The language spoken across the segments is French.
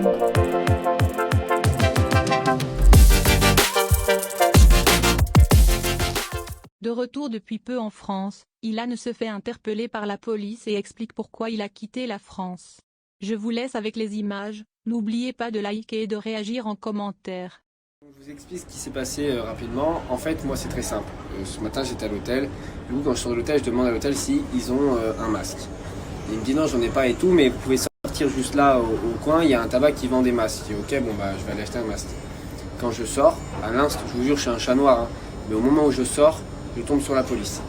De retour depuis peu en France, Ilan se fait interpeller par la police et explique pourquoi il a quitté la France. Je vous laisse avec les images, n'oubliez pas de liker et de réagir en commentaire. Je vous explique ce qui s'est passé rapidement. En fait, moi c'est très simple. Ce matin j'étais à l'hôtel. Du coup, quand je sors de l'hôtel, je demande à l'hôtel si ils ont un masque. Il me dit non, j'en ai pas et tout, mais vous pouvez sortir juste là au coin, il y a un tabac qui vend des masques. Je dis ok, bon bah je vais aller acheter un masque. Quand je sors, à l'instant, je vous jure, je suis un chat noir, hein, mais au moment où je sors, je tombe sur la police.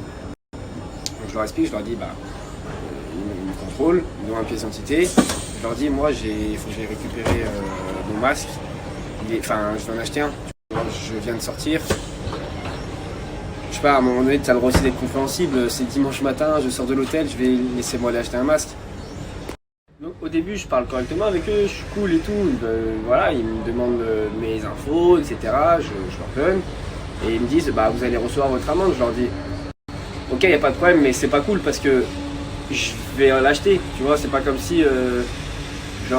Donc je leur explique, je leur dis ils me contrôlent, ils ont un pièce d'identité. Je leur dis moi il faut que j'aille récupérer mon masque. Enfin, je vais en acheter un. Je viens de sortir. Je sais pas, à un moment donné, tu as le droit aussi d'être compréhensible. C'est dimanche matin, je sors de l'hôtel, laissez-moi aller acheter un masque. Donc au début, je parle correctement avec eux, je suis cool et tout. Voilà, ils me demandent mes infos, etc. Je leur donne. Et ils me disent, vous allez recevoir votre amende. Je leur dis, ok, il n'y a pas de problème, mais c'est pas cool parce que je vais l'acheter. Tu vois, c'est pas comme si, je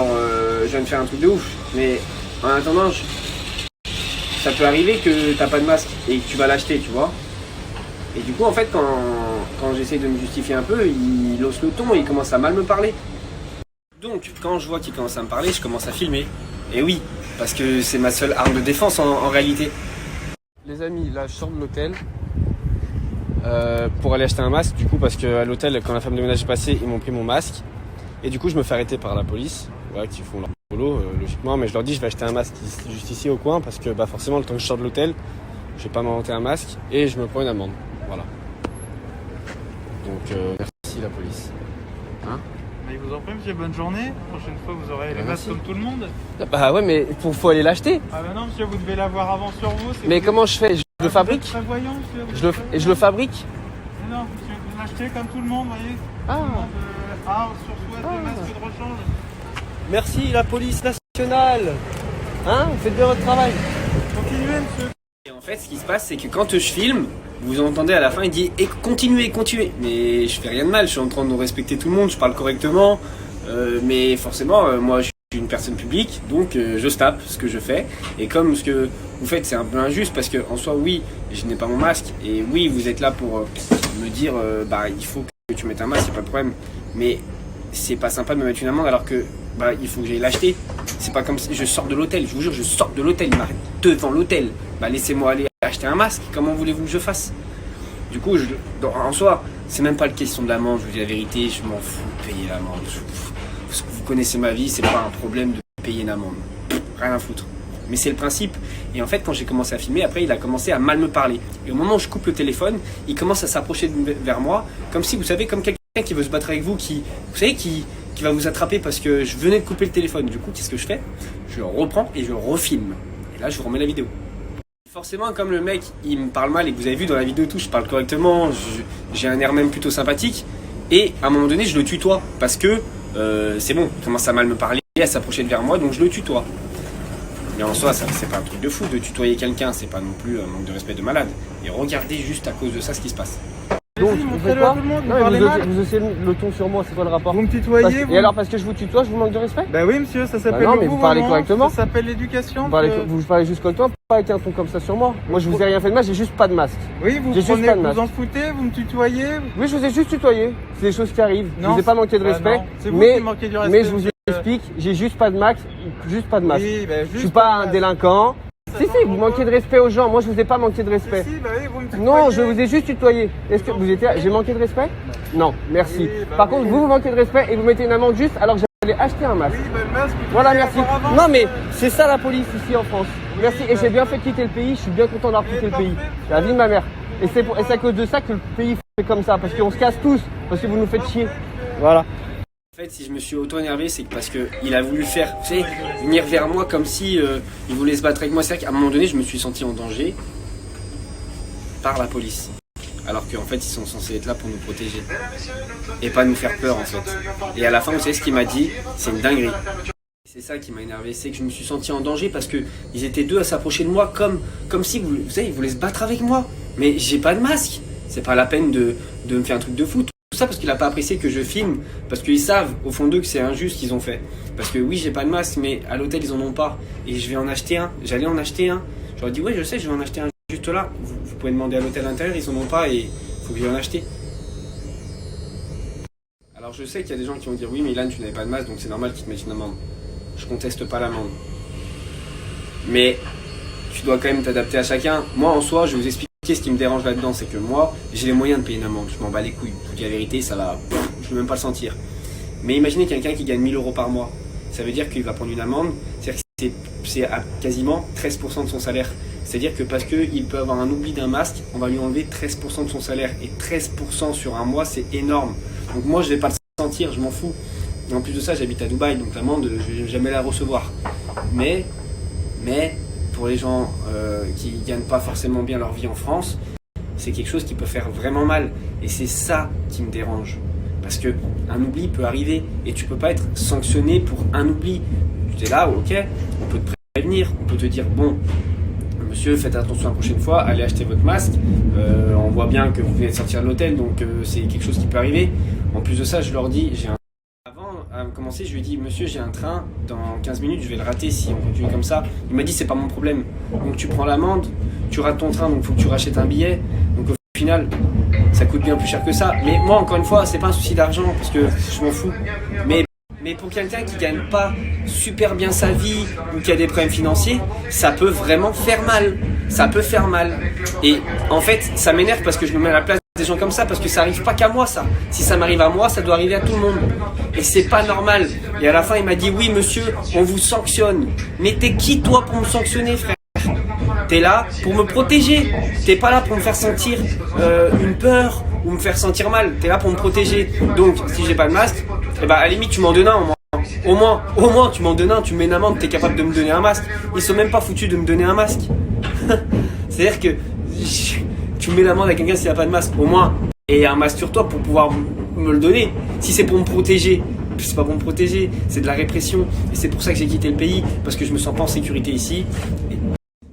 viens de faire un truc de ouf. Mais en attendant, ça peut arriver que t'as pas de masque et que tu vas l'acheter, tu vois. Et du coup, en fait, quand j'essaie de me justifier un peu, il hausse le ton et il commence à mal me parler. Donc, quand je vois qu'il commence à me parler, je commence à filmer. Et oui, parce que c'est ma seule arme de défense en réalité. Les amis, là, je sors de l'hôtel pour aller acheter un masque, du coup, parce qu'à l'hôtel, quand la femme de ménage est passée, ils m'ont pris mon masque. Et du coup, je me fais arrêter par la police, voilà, qui font leur boulot, logiquement. Mais je leur dis, je vais acheter un masque juste ici au coin, parce que forcément, le temps que je sors de l'hôtel, je vais pas m'inventer un masque et je me prends une amende. Voilà. Donc, merci la police. Hein? Mais vous en prie, monsieur, bonne journée. La prochaine fois, vous aurez les masques comme tout le monde. Bah ouais, mais faut aller l'acheter. Ah bah non, monsieur, vous devez l'avoir avant sur vous. Mais comment je fais? Je le fabrique? Vous êtes prévoyant, monsieur. Je le fabrique? Mais non, monsieur, vous l'achetez comme tout le monde, vous voyez. Ah. Sur soi, des masques de rechange. Merci la police nationale. Hein? Vous faites bien votre travail. Continuez, monsieur. Et en fait, ce qui se passe, c'est que quand je filme, vous entendez à la fin, il dit continuez. Mais je fais rien de mal, je suis en train de respecter tout le monde, je parle correctement. Mais forcément, moi je suis une personne publique, donc je tape ce que je fais. Et comme ce que vous faites, c'est un peu injuste parce que en soi, oui, je n'ai pas mon masque. Et oui, vous êtes là pour me dire il faut que tu mettes un masque, c'est pas de problème. Mais c'est pas sympa de me mettre une amende alors que il faut que j'aille l'acheter. C'est pas comme si je sors de l'hôtel, je vous jure, je sors de l'hôtel, il m'arrête devant l'hôtel. Laissez-moi aller acheter un masque, comment voulez-vous que je fasse? Du coup, en soi, c'est même pas la question de l'amende, je vous dis la vérité, je m'en fous de payer l'amende. Vous connaissez ma vie, c'est pas un problème de payer une amende. Rien à foutre. Mais c'est le principe. Et en fait, quand j'ai commencé à filmer, après, il a commencé à mal me parler. Et au moment où je coupe le téléphone, il commence à s'approcher vers moi, comme si, vous savez, comme quelqu'un qui veut se battre avec vous, qui va vous attraper parce que je venais de couper le téléphone. Du coup, qu'est-ce que je fais? Je le reprends et je le refilme. Et là, je vous remets la vidéo. Forcément, comme le mec, il me parle mal et que vous avez vu dans la vidéo tout, je parle correctement, j'ai un air même plutôt sympathique. Et à un moment donné, je le tutoie parce que c'est bon, il commence à mal me parler, à s'approcher vers moi, donc je le tutoie. Mais en soi, c'est pas un truc de fou de tutoyer quelqu'un, c'est pas non plus un manque de respect de malade. Et regardez juste à cause de ça ce qui se passe. Donc, vous faites quoi? Vous haussez le ton sur moi, c'est quoi le rapport? Vous me tutoyez, Et alors, parce que je vous tutoie, je vous manque de respect? Bah oui, monsieur, ça s'appelle non, mais vous parlez correctement. Ça s'appelle l'éducation. Vous parlez juste correctement, pas avec un ton comme ça sur moi. Moi, je vous ai rien fait de mal, j'ai juste pas de masque. Oui, vous en foutez, vous me tutoyez. Oui, je vous ai juste tutoyé. C'est des choses qui arrivent. Je vous ai pas manqué de respect. C'est vous qui manquez du respect. Mais je vous explique, j'ai juste pas de masque. Juste pas de masque. Oui, je suis pas un délinquant. Si, vous manquez de respect aux gens. Moi, je vous ai pas manqué de respect. Si, oui, vous me tutoyez. Non, je vous ai juste tutoyé. Est-ce que j'ai manqué de respect? Non, merci. Oui, Par contre, vous manquez de respect et vous mettez une amende juste alors que j'allais acheter un masque. Oui, le masque. Voilà, merci. Non, mais c'est ça la police ici en France. Merci. Et j'ai bien fait de quitter le pays. Je suis bien content d'avoir quitté le pays. C'est la vie de ma mère. Et c'est à cause de ça que le pays fait comme ça. Parce qu'on se casse tous. Parce que vous nous faites chier. Voilà. En fait, si je me suis auto-énervé, c'est parce qu'il a voulu faire, vous savez, venir vers moi comme si il voulait se battre avec moi. C'est-à-dire qu'à un moment donné, je me suis senti en danger par la police. Alors qu'en fait, ils sont censés être là pour nous protéger. Et pas nous faire peur, en fait. Et à la fin, vous savez ce qu'il m'a dit? C'est une dinguerie. C'est ça qui m'a énervé, c'est que je me suis senti en danger parce qu'ils étaient deux à s'approcher de moi comme si, vous savez, ils voulaient se battre avec moi. Mais j'ai pas de masque. C'est pas la peine de me faire un truc de fou. Tout Tout ça parce qu'il a pas apprécié que je filme, parce qu'ils savent au fond d'eux que c'est injuste ce qu'ils ont fait. Parce que oui, j'ai pas de masque, mais à l'hôtel ils en ont pas. Et je vais en acheter un. J'allais en acheter un. J'aurais dit ouais, je sais, je vais en acheter un juste là. Vous pouvez demander à l'hôtel intérieur, ils en ont pas et faut que je en acheter. Alors je sais qu'il y a des gens qui vont dire oui, mais Ilan, tu n'avais pas de masque, donc c'est normal qu'ils te mettent une amende. Je conteste pas l'amende. Mais tu dois quand même t'adapter à chacun. Moi en soi, je vais vous expliquer ce qui me dérange là-dedans, c'est que moi, j'ai les moyens de payer une amende. Je m'en bats les couilles. Je vous dis la vérité, ça va. Je peux même pas le sentir. Mais imaginez quelqu'un qui gagne 1000 euros par mois. Ça veut dire qu'il va prendre une amende. C'est-à-dire que c'est à quasiment 13% de son salaire. C'est-à-dire que parce qu'il peut avoir un oubli d'un masque, on va lui enlever 13% de son salaire. Et 13% sur un mois, c'est énorme. Donc moi, je vais pas le sentir, je m'en fous. Et en plus de ça, j'habite à Dubaï, donc l'amende, je vais jamais la recevoir. Mais pour les gens qui gagnent pas forcément bien leur vie en France, c'est quelque chose qui peut faire vraiment mal. Et c'est ça qui me dérange. Parce que un oubli peut arriver et tu peux pas être sanctionné pour un oubli. Tu es là, ok, on peut te prévenir, on peut te dire bon, monsieur, faites attention la prochaine fois, allez acheter votre masque. On voit bien que vous venez de sortir de l'hôtel, donc c'est quelque chose qui peut arriver. En plus de ça, je leur dis, avant à commencer, je lui ai dit, monsieur, j'ai un train, dans 15 minutes, je vais le rater si on continue comme ça. Il m'a dit, c'est pas mon problème. Donc tu prends l'amende, tu rates ton train, donc il faut que tu rachètes un billet. Donc au final, ça coûte bien plus cher que ça. Mais moi, encore une fois, c'est pas un souci d'argent, parce que je m'en fous. Mais pour quelqu'un qui gagne pas super bien sa vie ou qui a des problèmes financiers, ça peut vraiment faire mal. Ça peut faire mal. Et en fait, ça m'énerve parce que je me mets à la place des gens comme ça, parce que ça arrive pas qu'à moi, ça. Si ça m'arrive à moi, ça doit arriver à tout le monde. Et c'est pas normal. Et à la fin, il m'a dit, oui, monsieur, on vous sanctionne. Mais t'es qui, toi, pour me sanctionner, frère? T'es là pour me protéger. T'es pas là pour me faire sentir une peur ou me faire sentir mal. T'es là pour me protéger. Donc, si j'ai pas de masque, eh ben, à la limite, tu m'en donnes un au moins, tu m'en donnes un, tu me mets une amende, t'es capable de me donner un masque. Ils sont même pas foutus de me donner un masque. C'est-à-dire que tu mets l'amende à quelqu'un s'il a pas de masque, au moins. Et un masque sur toi pour pouvoir me le donner. Si c'est pour me protéger, c'est pas pour me protéger, c'est de la répression. Et c'est pour ça que j'ai quitté le pays, parce que je me sens pas en sécurité ici.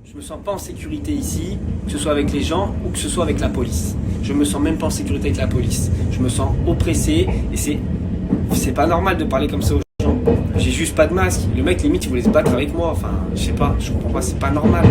Je me sens pas en sécurité ici, que ce soit avec les gens ou que ce soit avec la police. Je me sens même pas en sécurité avec la police. Je me sens oppressé et c'est pas normal de parler comme ça aux gens. J'ai juste pas de masque. Le mec limite il voulait se battre avec moi. Enfin, je sais pas, je comprends pas, c'est pas normal.